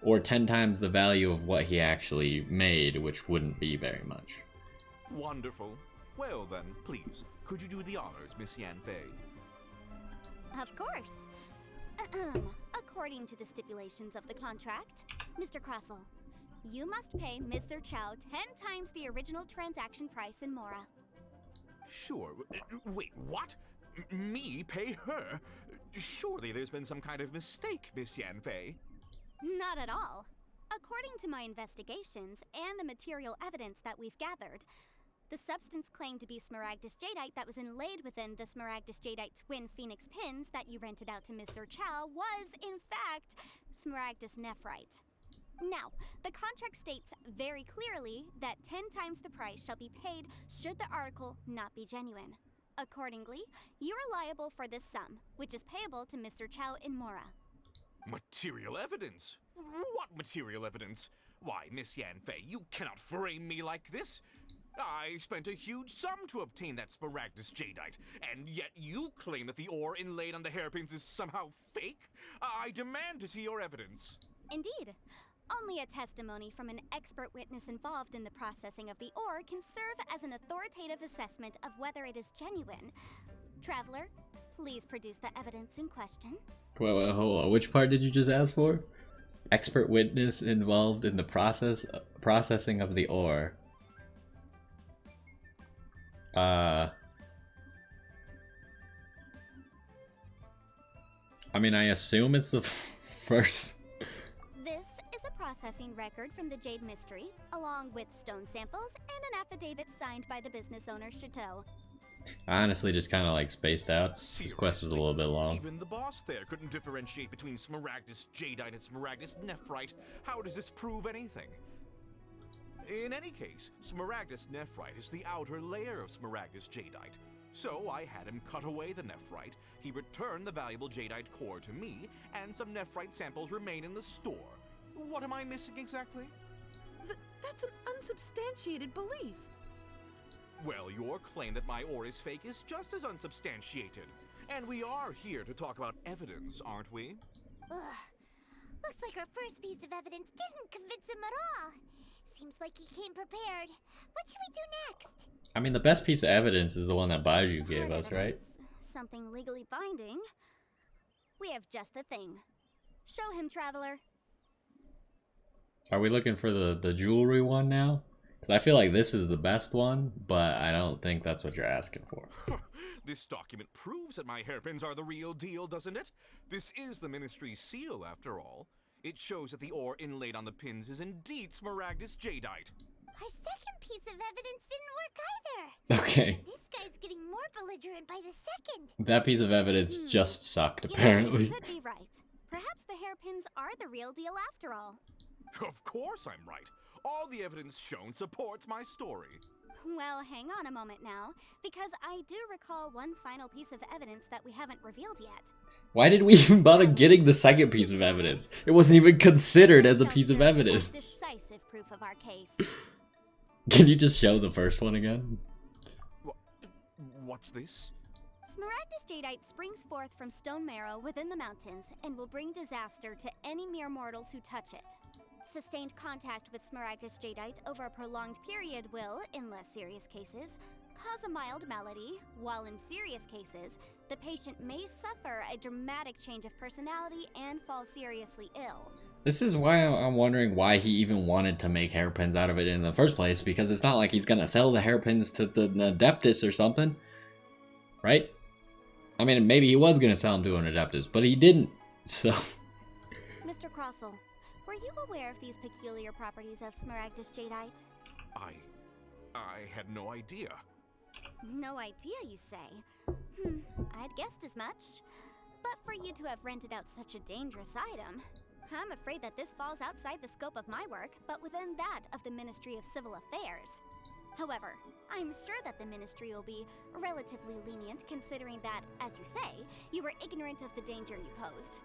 Or 10 times the value of what he actually made, which wouldn't be very much. Wonderful. Well then, please, could you do the honors, Miss Yanfei? Of course. According to the stipulations of the contract, Mr. Crossell, you must pay Mr. Chow 10 times the original transaction price in Mora. Sure. Wait, what? Me pay her? Surely there's been some kind of mistake, Miss Yanfei. Not at all. According to my investigations and the material evidence that we've gathered, the substance claimed to be Smaragdus Jadeite that was inlaid within the Smaragdus Jadeite twin phoenix pins that you rented out to Mr. Chow was, in fact, Smaragdus Nephrite. Now, the contract states very clearly that 10 times the price shall be paid should the article not be genuine. Accordingly, you are liable for this sum, which is payable to Mr. Chow in Mora. Material evidence? What material evidence? Why, Miss Yanfei, you cannot frame me like this. I spent a huge sum to obtain that Smaragdus Jadeite, and yet you claim that the ore inlaid on the hairpins is somehow fake? I demand to see your evidence. Indeed. Only a testimony from an expert witness involved in the processing of the ore can serve as an authoritative assessment of whether it is genuine. Traveler, please produce the evidence in question. Wait, hold on. Which part did you just ask for? Expert witness involved in the processing of the ore. I mean, I assume it's the first. This is a processing record from the Jade Mystery, along with stone samples and an affidavit signed by the business owner, Chateau. I honestly just kind of like spaced out. This quest is a little bit long. Even the boss there couldn't differentiate between Smaragdus Jadeite and Smaragdus Nephrite. How does this prove anything? In any case, Smaragdus Nephrite is the outer layer of Smaragdus Jadeite. So I had him cut away the Nephrite, he returned the valuable Jadeite core to me, and some Nephrite samples remain in the store. What am I missing exactly? That's an unsubstantiated belief. Well, your claim that my ore is fake is just as unsubstantiated. And we are here to talk about evidence, aren't we? Ugh. Looks like our first piece of evidence didn't convince him at all. Seems like he came prepared. What should we do next? I mean, the best piece of evidence is the one that Baiju gave Hard us, right? evidence, something legally binding. We have just the thing. Show him, Traveler. Are we looking for the jewelry one now? Because I feel like this is the best one, but I don't think that's what you're asking for. This document proves that my hairpins are the real deal, doesn't it? This is the Ministry's seal, after all. It shows that the ore inlaid on the pins is indeed Smaragdus Jadeite. Our second piece of evidence didn't work either. Okay. This guy's getting more belligerent by the second. That piece of evidence just sucked, You know, apparently. you could be right. Perhaps the hairpins are the real deal after all. Of course I'm right. All the evidence shown supports my story. Well, hang on a moment now, because I do recall one final piece of evidence that we haven't revealed yet. Why did we even bother getting the second piece of evidence? It wasn't even considered as a piece of evidence. Decisive proof of our case. Can you just show the first one again? What's this? Smaragdus jadeite springs forth from stone marrow within the mountains and will bring disaster to any mere mortals who touch it. Sustained contact with Smaragdus jadeite over a prolonged period will, in less serious cases, cause a mild malady, while in serious cases, the patient may suffer a dramatic change of personality and fall seriously ill. This is why I'm wondering why he even wanted to make hairpins out of it in the first place, because it's not like he's gonna sell the hairpins to the Adeptus or something, right? I mean, maybe he was gonna sell them to an Adeptus, but he didn't, so... Mr. Crossell, were you aware of these peculiar properties of Smaragdus jadeite? I had no idea. No idea, you say? I'd guessed as much. But for you to have rented out such a dangerous item, I'm afraid that this falls outside the scope of my work, but within that of the Ministry of Civil Affairs. However, I'm sure that the Ministry will be relatively lenient considering that, as you say, you were ignorant of the danger you posed.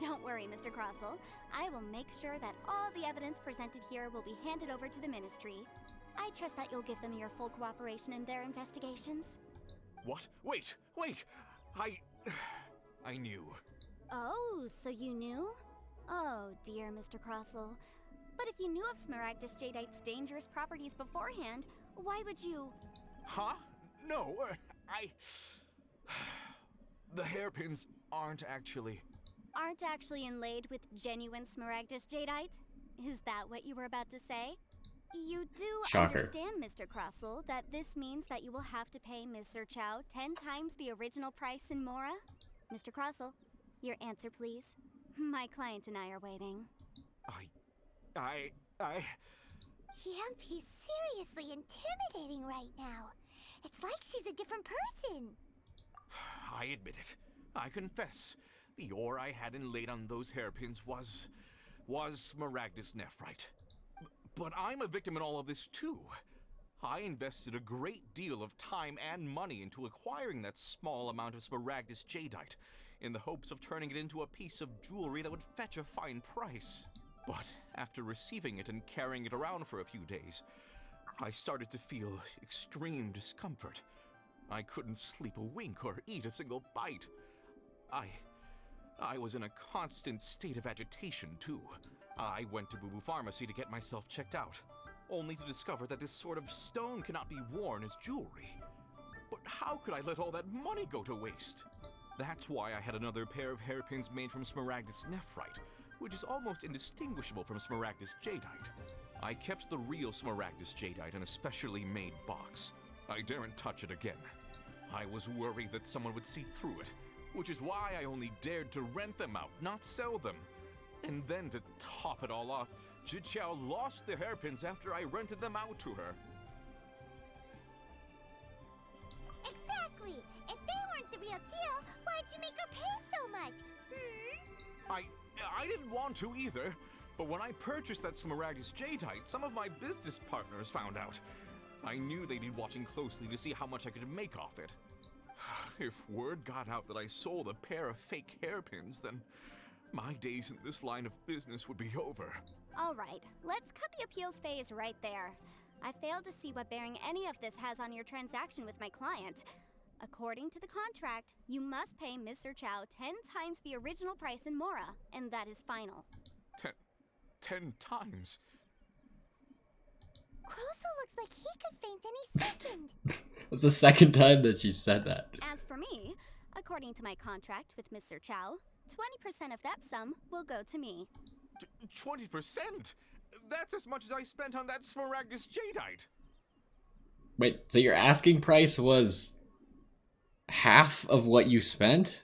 Don't worry, Mr. Crossell. I will make sure that all the evidence presented here will be handed over to the Ministry. I trust that you'll give them your full cooperation in their investigations. What? Wait! I knew. Oh, so you knew? Oh, dear Mr. Crossell. But if you knew of Smaragdus jadeite's dangerous properties beforehand, why would you... Huh? No, The hairpins aren't actually inlaid with genuine Smaragdus jadeite? Is that what you were about to say? You do Shocker. understand, Mr. Crossell, that this means that you will have to pay Ms. Serchow 10 times the original price in Mora? Mr. Crossell, your answer, please. My client and I are waiting. Yanfei's seriously intimidating right now. It's like she's a different person. I admit it. I confess. The ore I had inlaid on those hairpins was Smaragdus nephrite. But I'm a victim in all of this too. I invested a great deal of time and money into acquiring that small amount of Smaragdus jadeite, in the hopes of turning it into a piece of jewelry that would fetch a fine price. But after receiving it and carrying it around for a few days, I started to feel extreme discomfort. I couldn't sleep a wink or eat a single bite. I was in a constant state of agitation too. I went to Boo Boo Pharmacy to get myself checked out, only to discover that this sort of stone cannot be worn as jewelry. But how could I let all that money go to waste? That's why I had another pair of hairpins made from Smaragdus nephrite, which is almost indistinguishable from Smaragdus jadeite. I kept the real Smaragdus jadeite in a specially made box. I daren't touch it again. I was worried that someone would see through it, which is why I only dared to rent them out, not sell them. And then to top it all off, Zhiqiao lost the hairpins after I rented them out to her. Exactly! If they weren't the real deal, why'd you make her pay so much? I didn't want to either, but when I purchased that Smaragdus jadeite, some of my business partners found out. I knew they'd be watching closely to see how much I could make off it. If word got out that I sold a pair of fake hairpins, then my days in this line of business would be over. All right, let's cut the appeals phase right there. I failed to see what bearing any of this has on your transaction with my client. According to the contract, you must pay Ms. Serchow 10 times the original price in Mora, and that is final. 10 times? Croso looks like he could faint any second. That's the second time that she said that. As for me, according to my contract with Ms. Serchow, 20% of that sum will go to me. 20%? That's as much as I spent on that Smaragdus jadeite. Wait, so your asking price was half of what you spent?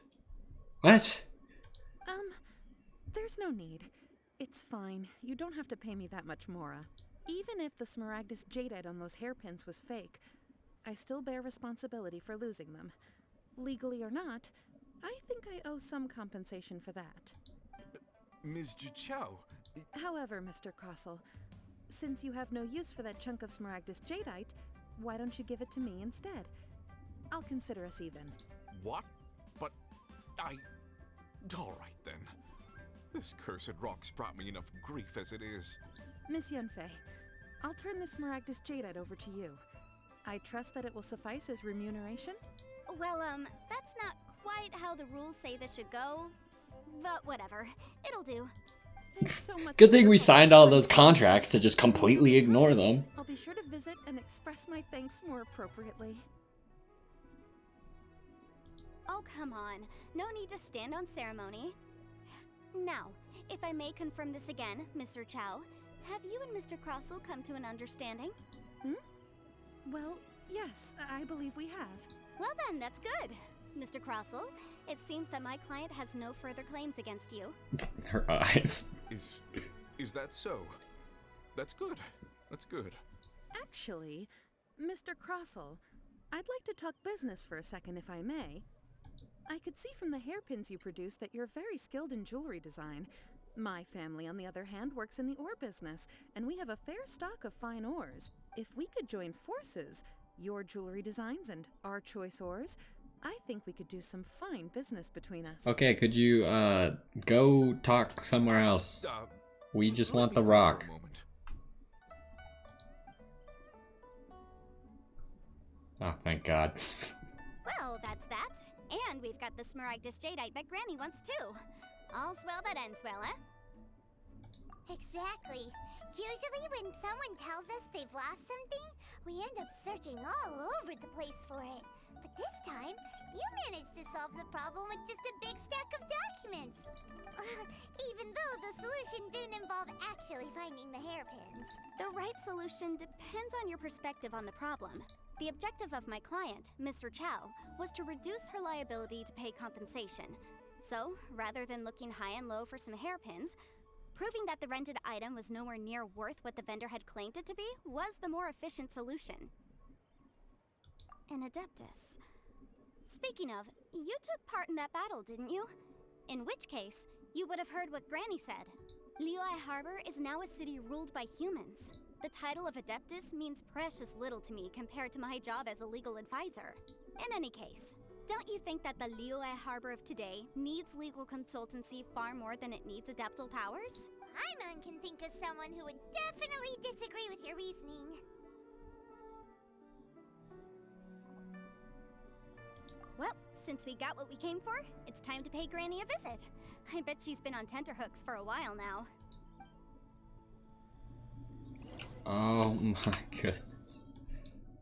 What? There's no need. It's fine. You don't have to pay me that much, Mora. Even if the Smaragdus jadeite on those hairpins was fake, I still bear responsibility for losing them. Legally or not, I think I owe some compensation for that. Ms. Zhiqiao... However, Mr. Crossell, since you have no use for that chunk of Smaragdus jadeite, why don't you give it to me instead? I'll consider us even. What? But all right then. This cursed rock's brought me enough grief as it is. Miss Yanfei, I'll turn this Smaragdus Jadeite over to you. I trust that it will suffice as remuneration? Well, that's not quite how the rules say this should go. But whatever. It'll do. Thanks so much. Good thing we signed all those contracts to just completely ignore them. I'll be sure to visit and express my thanks more appropriately. Oh, come on. No need to stand on ceremony. Now, if I may confirm this again, Mr. Chow, have you and Mr. Crossell come to an understanding? Well, yes, I believe we have. Well then, that's good. Mr. Crossell, it seems that my client has no further claims against you. Her eyes. Is that so? That's good. That's good. Actually, Mr. Crossell, I'd like to talk business for a second if I may. I could see from the hairpins you produce that you're very skilled in jewelry design. My family, on the other hand, works in the ore business, and we have a fair stock of fine ores. If we could join forces, your jewelry designs and our choice ores, I think we could do some fine business between us. Okay, could you go talk somewhere else? We just want the rock. Oh, thank God. Well, that's that. And we've got the Smaragdus Jadeite that Granny wants too. All's well that ends well, eh? Exactly. Usually when someone tells us they've lost something, we end up searching all over the place for it. But this time, you managed to solve the problem with just a big stack of documents. Even though the solution didn't involve actually finding the hairpins. The right solution depends on your perspective on the problem. The objective of my client, Mr. Chow, was to reduce her liability to pay compensation. So, rather than looking high and low for some hairpins, proving that the rented item was nowhere near worth what the vendor had claimed it to be was the more efficient solution. An Adeptus. Speaking of, you took part in that battle, didn't you? In which case, you would have heard what Granny said. Liyue Harbor is now a city ruled by humans. The title of Adeptus means precious little to me compared to my job as a legal advisor. In any case, don't you think that the Liyue Harbor of today needs legal consultancy far more than it needs adeptal powers? Paimon can think of someone who would definitely disagree with your reasoning. Well, since we got what we came for, it's time to pay Granny a visit. I bet she's been on tenterhooks for a while now. Oh my goodness.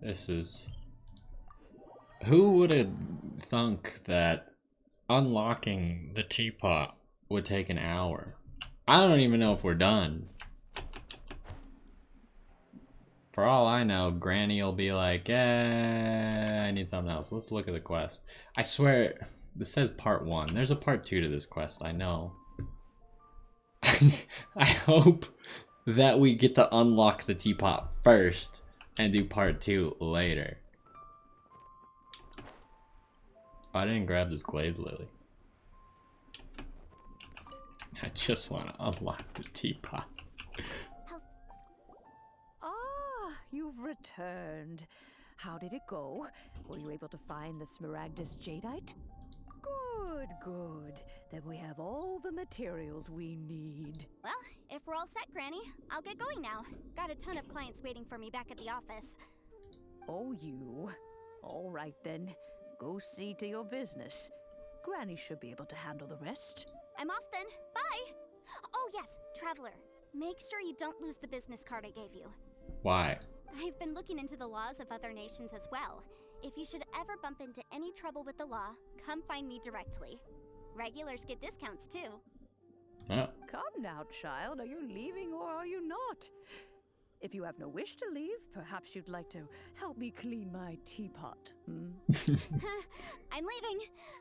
This is... Who would have thunk that unlocking the teapot would take an hour? I don't even know if we're done. For all I know, Granny will be like, I need something else. Let's look at the quest. I swear, this says part 1. There's a part 2 to this quest, I know. I hope that we get to unlock the teapot first and do part 2 later. Oh, I didn't grab this glaze lily. I just want to unlock the teapot. You've returned. How did it go? Were you able to find the Smaragdus Jadeite? Good, good. Then we have all the materials we need. Well, if we're all set, Granny, I'll get going now. Got a ton of clients waiting for me back at the office. Oh, you? All right then. Go see to your business. Granny should be able to handle the rest. I'm off then. Bye! Oh yes, Traveler. Make sure you don't lose the business card I gave you. Why? I've been looking into the laws of other nations as well. If you should ever bump into any trouble with the law, come find me directly. Regulars get discounts too. Oh. Come now, child. Are you leaving or are you not? If you have no wish to leave, perhaps you'd like to help me clean my teapot. I'm leaving!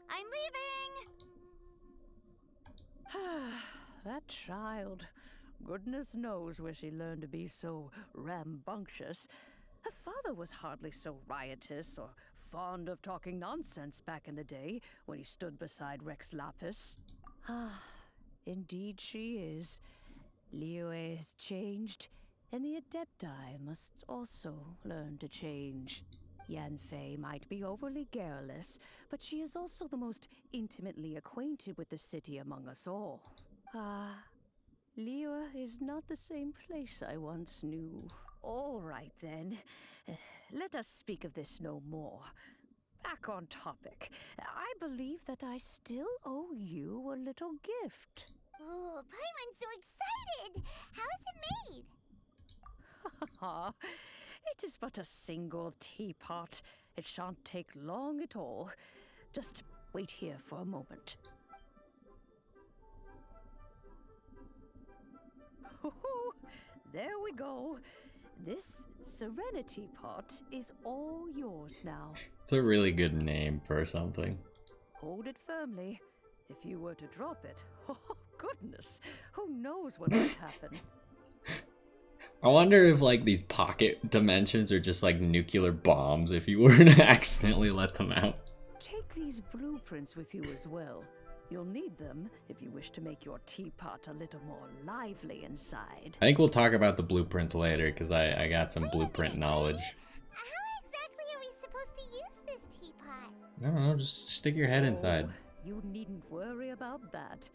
I'm leaving! That child. Goodness knows where she learned to be so rambunctious. Her father was hardly so riotous or fond of talking nonsense back in the day when he stood beside Rex Lapis. Indeed she is. Liyue has changed, and the Adepti must also learn to change. Yanfei might be overly garrulous, but she is also the most intimately acquainted with the city among us all. Liyue is not the same place I once knew. All right then. Let us speak of this no more. Back on topic. I believe that I still owe you a little gift. Oh, Paimon's so excited! How is it made? It is but a single teapot. It shan't take long at all. Just wait here for a moment. There we go. This Serenity pot is all yours now. It's a really good name for something. Hold it firmly. If you were to drop it, oh goodness, who knows what would happen. I wonder if like these pocket dimensions are just like nuclear bombs if you were to accidentally let them out. Take these blueprints with you as well. You'll need them if you wish to make your teapot a little more lively inside. I think we'll talk about the blueprints later because I got some blueprint knowledge. How exactly are we supposed to use this teapot? I don't know, just stick your head inside. You needn't worry about that.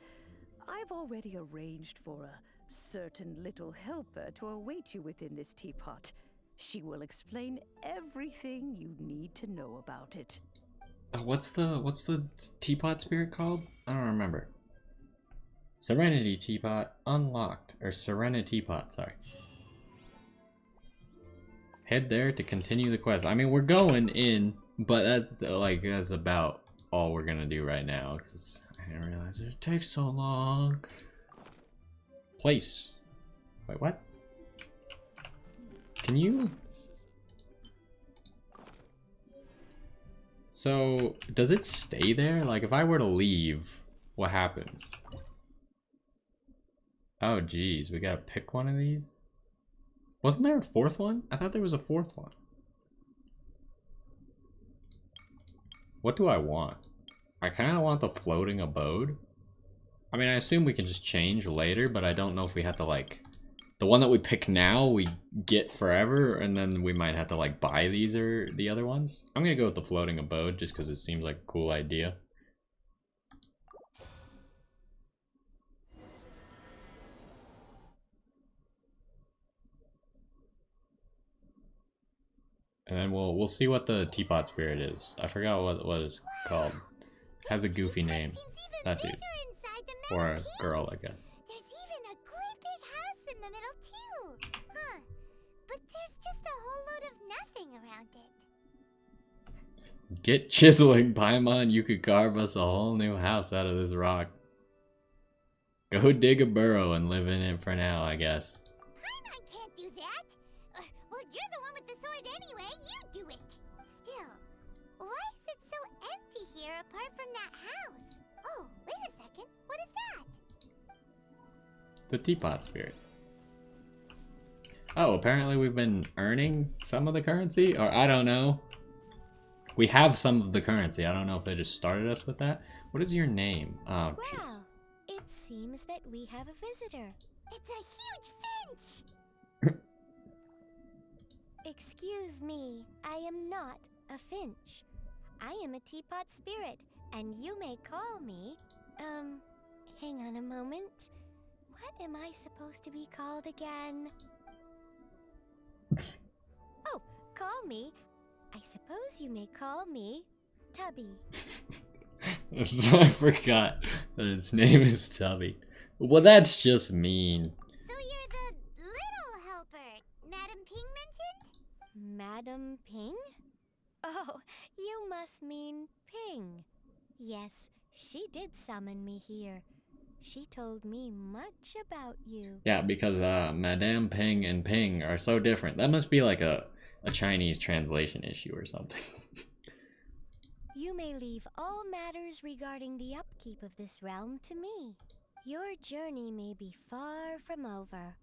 I've already arranged for a certain little helper to await you within this teapot. She will explain everything you need to know about it. What's the teapot spirit called? I don't remember. Serenity teapot unlocked, or Serenity teapot, sorry. Head there to continue the quest. I mean, we're going in, but that's about all we're gonna do right now because I didn't realize it takes so long. Place. Wait, what? Can you? So, does it stay there? Like, if I were to leave, what happens? Oh, geez, we gotta pick one of these? Wasn't there a fourth one? I thought there was a fourth one. What do I want? I kind of want the floating abode. I mean, I assume we can just change later, but I don't know if we have to, like... The one that we pick now, we get forever, and then we might have to, like, buy these or the other ones. I'm gonna go with the floating abode, just because it seems like a cool idea. And then we'll see what the teapot spirit is. I forgot what it's called. It has a goofy name. That dude. Or a girl, I guess. There's even a great big house in the middle too. Huh. But there's just a whole load of nothing around it. Get chiseling, Paimon. You could carve us a whole new house out of this rock. Go dig a burrow and live in it for now, I guess. Paimon can't do that. Well, you're the one with the sword anyway. You do it. Still, why is it so empty here apart from that house? Oh, wait a second. What is that? The teapot spirit. Oh, apparently we've been earning some of the currency? Or I don't know. We have some of the currency. I don't know if they just started us with that. What is your name? Oh, well, it seems that we have a visitor. It's a huge finch! Excuse me, I am not a finch. I am a teapot spirit, and you may call me... hang on a moment. What am I supposed to be called again? Oh, call me. I suppose you may call me Tubby. I forgot that his name is Tubby. Well, that's just mean. So you're the little helper Madam Ping mentioned? Madam Ping? Oh, you must mean Ping. Yes, she did summon me here. She told me much about you. Yeah, because Madame Ping and Ping are so different. That must be like a Chinese translation issue or something. You may leave all matters regarding the upkeep of this realm to me. Your journey may be far from over,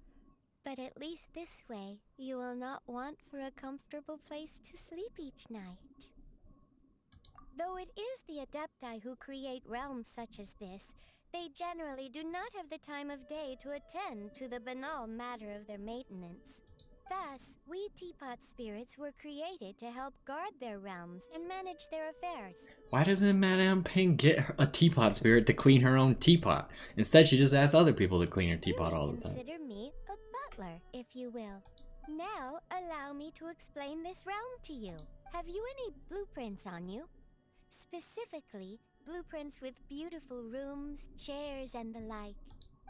but at least this way you will not want for a comfortable place to sleep each night. Though it is the Adepti who create realms such as this, they generally do not have the time of day to attend to the banal matter of their maintenance. Thus, we teapot spirits were created to help guard their realms and manage their affairs. Why doesn't Madame Ping get a teapot spirit to clean her own teapot? Instead, she just asks other people to clean her teapot all the time. Consider me a butler, if you will. Now, allow me to explain this realm to you. Have you any blueprints on you? Specifically, blueprints with beautiful rooms, chairs, and the like.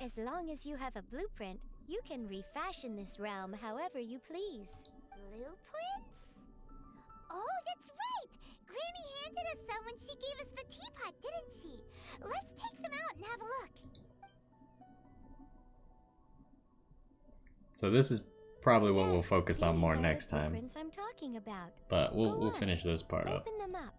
As long as you have a blueprint, you can refashion this realm however you please. Blueprints? Oh, that's right! Granny handed us some when she gave us the teapot, didn't she? Let's take them out and have a look. So this is probably what we'll focus on more These are next the time. blueprints I'm talking about. But Go we'll on, finish this part up. Open them up.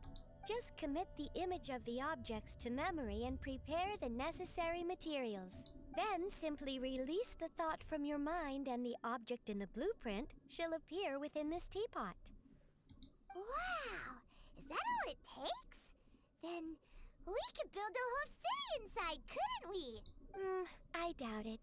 Just commit the image of the objects to memory and prepare the necessary materials. Then simply release the thought from your mind and the object in the blueprint shall appear within this teapot. Wow! Is that all it takes? Then we could build a whole city inside, couldn't we? I doubt it.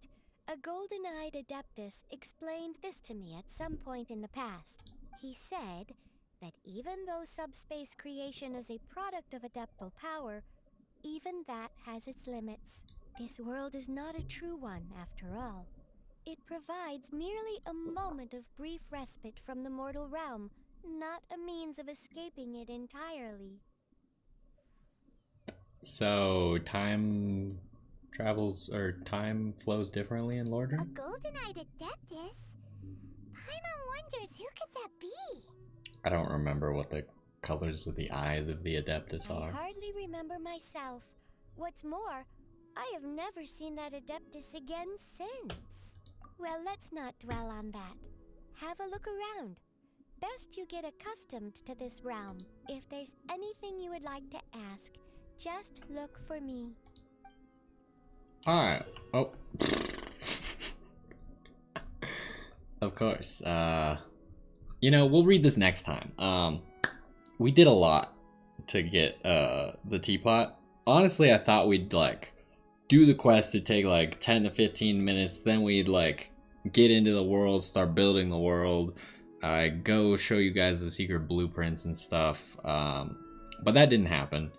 A golden-eyed adeptus explained this to me at some point in the past. He said that even though subspace creation is a product of adeptal power, even that has its limits. This world is not a true one, after all. It provides merely a moment of brief respite from the mortal realm, not a means of escaping it entirely. So time travels or time flows differently in Lordran? A golden-eyed adeptus? Paimon wonders, who could that be? I don't remember what the colors of the eyes of the Adeptus I are. hardly remember myself. What's more, I have never seen that Adeptus again since. Well, let's not dwell on that. Have a look around. Best you get accustomed to this realm. If there's anything you would like to ask, just look for me. Alright. Oh. Of course. You know, we'll read this next time. We did a lot to get the teapot. Honestly, I thought we'd like do the quest to take like 10 to 15 minutes, then we'd like get into the world, start building the world, go show you guys the secret blueprints and stuff. But that didn't happen.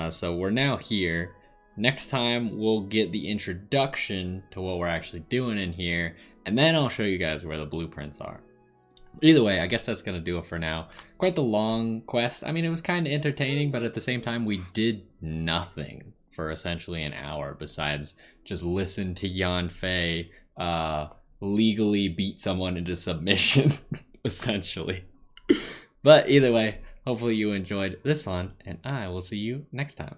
So we're now here. Next time we'll get the introduction to what we're actually doing in here, and then I'll show you guys where the blueprints are. Either way, I guess that's gonna do it for now. Quite the long quest. I mean, it was kind of entertaining, but at the same time, we did nothing for essentially an hour besides just listen to Yanfei legally beat someone into submission, essentially. But either way, hopefully you enjoyed this one, and I will see you next time.